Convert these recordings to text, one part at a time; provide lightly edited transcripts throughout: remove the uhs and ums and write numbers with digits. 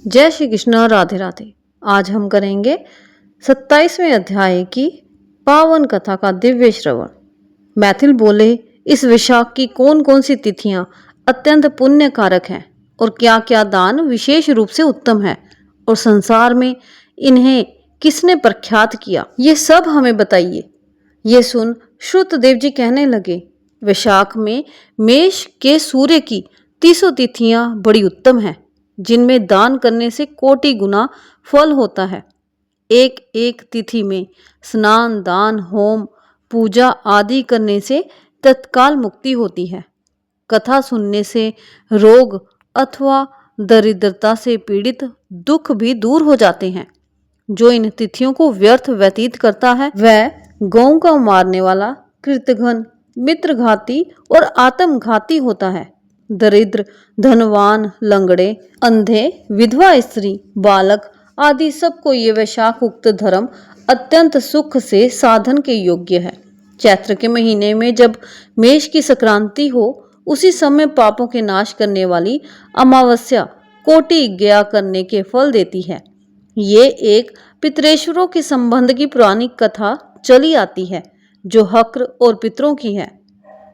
जय श्री कृष्ण। राधे राधे। आज हम करेंगे 27वें अध्याय की पावन कथा का दिव्य श्रवण। मैथिल बोले, इस विशाख की कौन कौन सी तिथियां अत्यंत पुण्य कारक हैं और क्या क्या दान विशेष रूप से उत्तम है और संसार में इन्हें किसने प्रख्यात किया, ये सब हमें बताइए। ये सुन श्रुतदेव जी कहने लगे, वैशाख में मेष के सूर्य की 30 तिथियां बड़ी उत्तम हैं, जिनमें दान करने से कोटि गुना फल होता है। एक एक तिथि में स्नान, दान, होम, पूजा आदि करने से तत्काल मुक्ति होती है। कथा सुनने से रोग अथवा दरिद्रता से पीड़ित दुख भी दूर हो जाते हैं। जो इन तिथियों को व्यर्थ व्यतीत करता है वह गौ का मारने वाला, कृतघ्न, मित्रघाती और आत्मघाती होता है। दरिद्र, धनवान, लंगड़े, अंधे, विधवा स्त्री, बालक आदि सबको ये वैशाख उक्त धर्म अत्यंत सुख से साधन के योग्य है। चैत्र के महीने में जब मेष की संक्रांति हो, उसी समय पापों के नाश करने वाली अमावस्या कोटि गया करने के फल देती है। ये एक पितरेश्वरों के संबंध की पुरानी कथा चली आती है, जो हक्र और पितरों की है।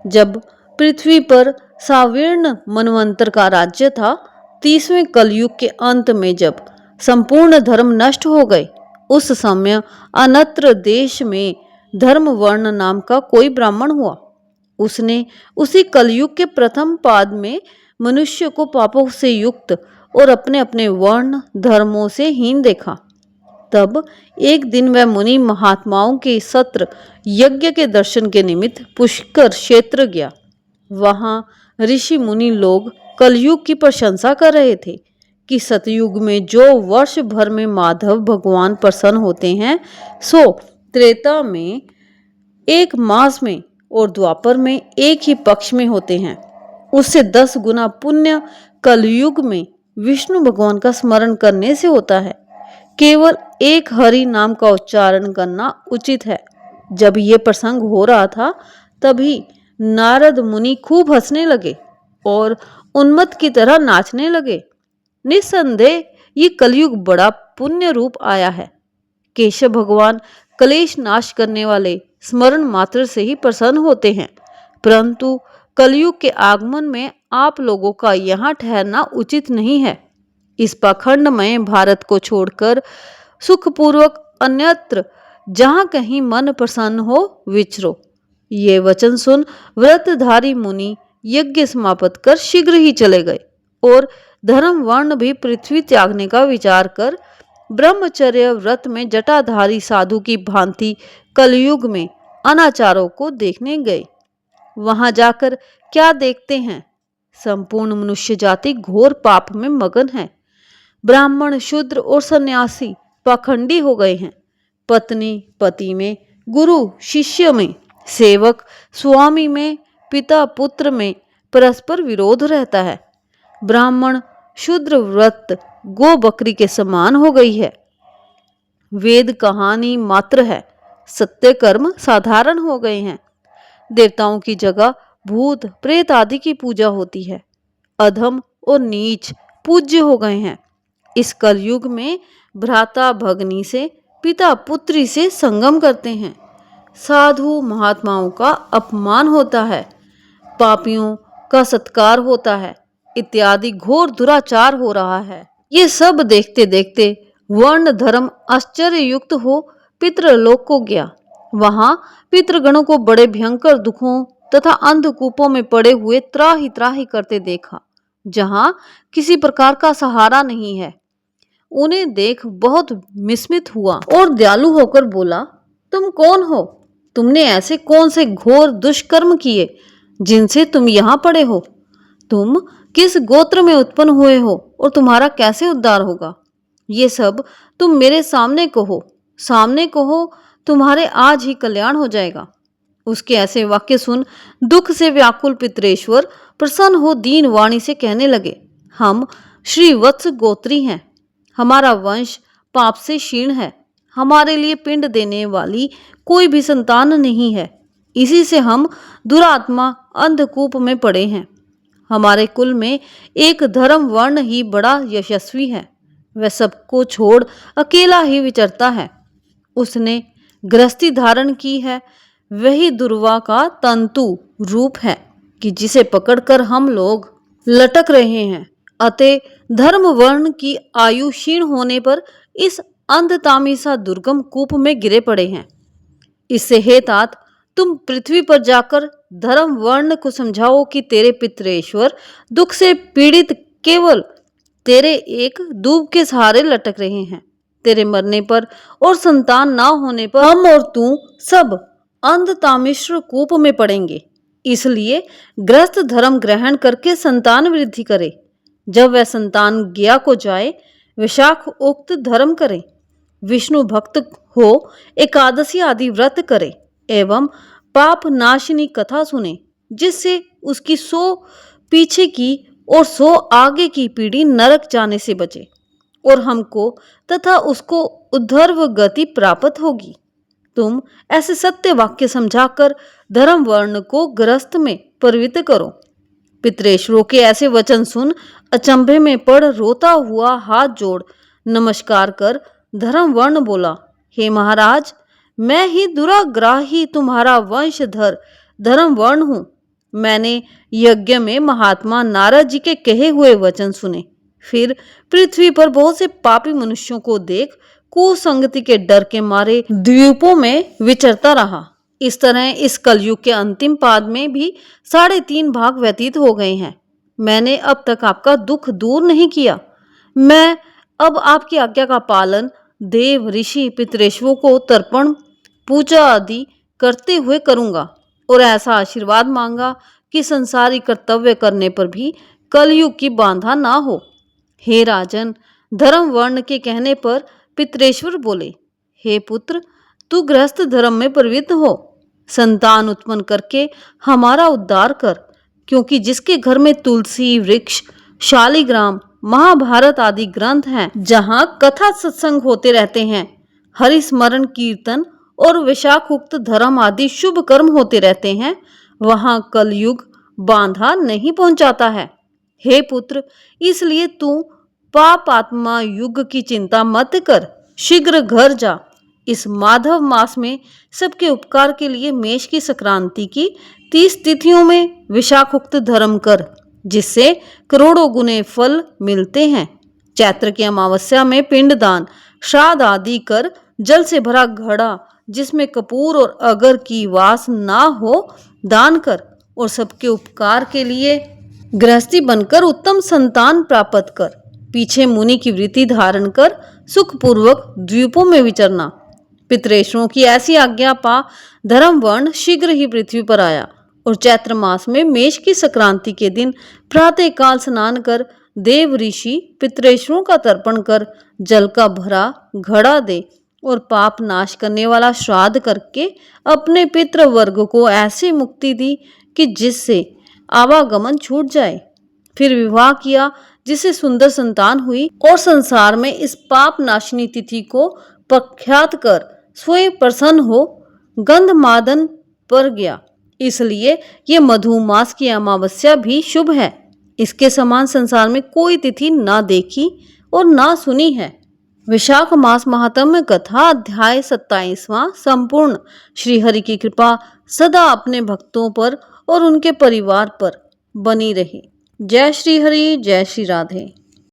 जब पृथ्वी पर सावीर्ण मनवंतर का राज्य था, 30वें कलयुग के अंत में जब संपूर्ण धर्म नष्ट हो गए, उस समय अनत्र देश में धर्मवर्ण नाम का कोई ब्राह्मण हुआ। उसने उसी कलयुग के प्रथम पाद में मनुष्य को पापों से युक्त और अपने अपने वर्ण धर्मों से हीन देखा। तब एक दिन वह मुनि महात्माओं के सत्र यज्ञ के दर्शन के निमित्त पुष्कर क्षेत्र गया। वहां ऋषि मुनि लोग कलयुग की प्रशंसा कर रहे थे कि सतयुग में जो वर्ष भर में माधव भगवान प्रसन्न होते हैं, सो त्रेता में एक मास में और द्वापर में एक ही पक्ष में होते हैं। उससे 10 गुना पुण्य कलयुग में विष्णु भगवान का स्मरण करने से होता है। केवल एक हरि नाम का उच्चारण करना उचित है। जब ये प्रसंग हो रहा था, तभी नारद मुनि खूब हंसने लगे और उन्मत्त की तरह नाचने लगे। निस्संदेह ये कलयुग बड़ा पुण्य रूप आया है। केशव भगवान कलेश नाश करने वाले स्मरण मात्र से ही प्रसन्न होते हैं, परंतु कलयुग के आगमन में आप लोगों का यहाँ ठहरना उचित नहीं है। इस पाखंडमय भारत को छोड़कर सुखपूर्वक अन्यत्र जहाँ कहीं मन प्रसन्न हो विचरो। ये वचन सुन व्रतधारी मुनि यज्ञ समाप्त कर शीघ्र ही चले गए और धर्म वर्ण भी पृथ्वी त्यागने का विचार कर ब्रह्मचर्य व्रत में जटाधारी साधु की भांति कलयुग में अनाचारों को देखने गए। वहां जाकर क्या देखते हैं? संपूर्ण मनुष्य जाति घोर पाप में मगन है। ब्राह्मण, शूद्र और सन्यासी पाखंडी हो गए हैं। पत्नी पति में, गुरु शिष्य में, सेवक स्वामी में, पिता पुत्र में परस्पर विरोध रहता है। ब्राह्मण शूद्र व्रत गो बकरी के समान हो गई है। वेद कहानी मात्र है, सत्य कर्म साधारण हो गए हैं। देवताओं की जगह भूत प्रेत आदि की पूजा होती है। अधम और नीच पूज्य हो गए हैं। इस कलयुग में भ्राता भगनी से, पिता पुत्री से संगम करते हैं। साधु महात्माओं का अपमान होता है, पापियों का सत्कार होता है, इत्यादि घोर दुराचार हो रहा है। ये सब देखते देखते वर्ण धर्म आश्चर्ययुक्त हो पितृलोक को गया। वहां पितृगणों को बड़े भयंकर दुखों तथा अंधकूपों में पड़े हुए त्राहि त्राहि करते देखा, जहां किसी प्रकार का सहारा नहीं है। उन्हें देख बहुत विस्मित हुआ और दयालु होकर बोला, तुम कौन हो? तुमने ऐसे कौन से घोर दुष्कर्म किए जिनसे तुम यहाँ पड़े हो? तुम किस गोत्र में उत्पन्न हुए हो और तुम्हारा कैसे उद्धार होगा? ये सब तुम मेरे सामने कहो, तुम्हारे आज ही कल्याण हो जाएगा। उसके ऐसे वाक्य सुन दुख से व्याकुल पितरेश्वर प्रसन्न हो दीन वाणी से कहने लगे, हम श्री वत्स गोत्री हैं। हमारा वंश पाप से क्षीण है। हमारे लिए पिंड देने वाली कोई भी संतान नहीं है। इसी से हम दुरात्मा अंधकूप में पड़े हैं। हमारे कुल में एक धर्म वर्ण ही बड़ा यशस्वी है। वह सबको छोड़ अकेला ही विचरता है। उसने गृहस्थी धारण की है, वही दुर्वा का तंतु रूप है कि जिसे पकड़कर हम लोग लटक रहे हैं। अतः धर्म वर्ण की आयु क्षीण होने पर इस अंधतामिसा दुर्गम कूप में गिरे पड़े हैं। इससे हे तात, तुम पृथ्वी पर जाकर धर्म वर्ण को समझाओ कि तेरे पितरेश्वर दुख से पीड़ित केवल तेरे एक दूब के सहारे लटक रहे हैं। तेरे मरने पर और संतान ना होने पर हम और तू सब अंधतामिश्र कूप में पड़ेंगे। इसलिए गृहस्थ धर्म ग्रहण करके संतान वृद्धि करे। जब वह संतान गया को जाए, विशाख उक्त धर्म करे, विष्णु भक्त हो, एकादशी आदि व्रत करे एवं पाप नाशिनी कथा सुने, जिससे उसकी 100 पीछे की और 100 आगे की पीढ़ी नरक जाने से बचे और हमको तथा उसको उद्धर्व गति प्राप्त होगी। तुम ऐसे सत्य वाक्य समझाकर धर्म वर्ण को गृहस्थ में परिवर्तित करो। पितरेश्वरों के ऐसे वचन सुन अचंभे में पड़ रोता हुआ हाथ जोड़ नमस्कार कर धर्म वर्ण बोला, हे महाराज, मैं ही दुराग्राही तुम्हारा वंशधर धर्म वर्ण हूं। मैंने यज्ञ में महात्मा नारद जी के कहे हुए वचन सुने, फिर पृथ्वी पर बहुत से पापी मनुष्यों को देख कुसंगति के डर के मारे द्वीपों में विचरता रहा। इस तरह इस कलयुग के अंतिम पाद में भी 3.5 भाग व्यतीत हो गए हैं। मैंने अब तक आपका दुख दूर नहीं किया। मैं अब आपकी आज्ञा का पालन देव ऋषि पितरेश्वरों को तर्पण पूजा आदि करते हुए करूंगा और ऐसा आशीर्वाद मांगा कि संसारी कर्तव्य करने पर भी कलयुग की बाधा ना हो। हे राजन, धर्म वर्ण के कहने पर पितरेश्वर बोले, हे पुत्र, तू गृहस्थ धर्म में प्रवृत्त हो, संतान उत्पन्न करके हमारा उद्धार कर, क्योंकि जिसके घर में तुलसी वृक्ष, शालिग्राम, महाभारत आदि ग्रंथ हैं, जहाँ कथा सत्संग होते रहते हैं, हरि स्मरण कीर्तन और विशाखोक्त धर्म आदि शुभ कर्म होते रहते हैं, वहां कलयुग बांधा नहीं पहुंचाता है। हे पुत्र, इसलिए तू पाप आत्मा युग की चिंता मत कर, शीघ्र घर जा। इस माधव मास में सबके उपकार के लिए मेष की संक्रांति की 30 तिथियों में विशाखोक्त धर्म कर, जिससे करोड़ों गुने फल मिलते हैं। चैत्र की अमावस्या में पिंडदान, श्राद्ध आदि कर जल से भरा घड़ा जिसमें कपूर और अगर की वास ना हो दान कर और सबके उपकार के लिए गृहस्थी बनकर उत्तम संतान प्राप्त कर। पीछे मुनि की वृत्ति धारण कर सुखपूर्वक द्वीपों में विचरना। पितरेश्वरों की ऐसी आज्ञा पा धर्म वर्ण शीघ्र ही पृथ्वी पर आया और चैत्र मास में मेष की संक्रांति के दिन प्रातः काल स्नान कर देव ऋषि पितरेश्वरों का तर्पण कर जल का भरा घड़ा दे और पाप नाश करने वाला श्राद्ध करके अपने पितृ वर्ग को ऐसी मुक्ति दी कि जिससे आवागमन छूट जाए। फिर विवाह किया, जिससे सुंदर संतान हुई और संसार में इस पाप नाशिनी तिथि को प्रख्यात कर स्वयं प्रसन्न हो गंधमादन पर गया। इसलिए ये मधुमास की अमावस्या भी शुभ है। इसके समान संसार में कोई तिथि ना देखी और ना सुनी है। विशाख मास महात्म्य कथा अध्याय 27वां संपूर्ण। श्री हरि की कृपा सदा अपने भक्तों पर और उनके परिवार पर बनी रहे। जय श्री हरि, जय श्री राधे।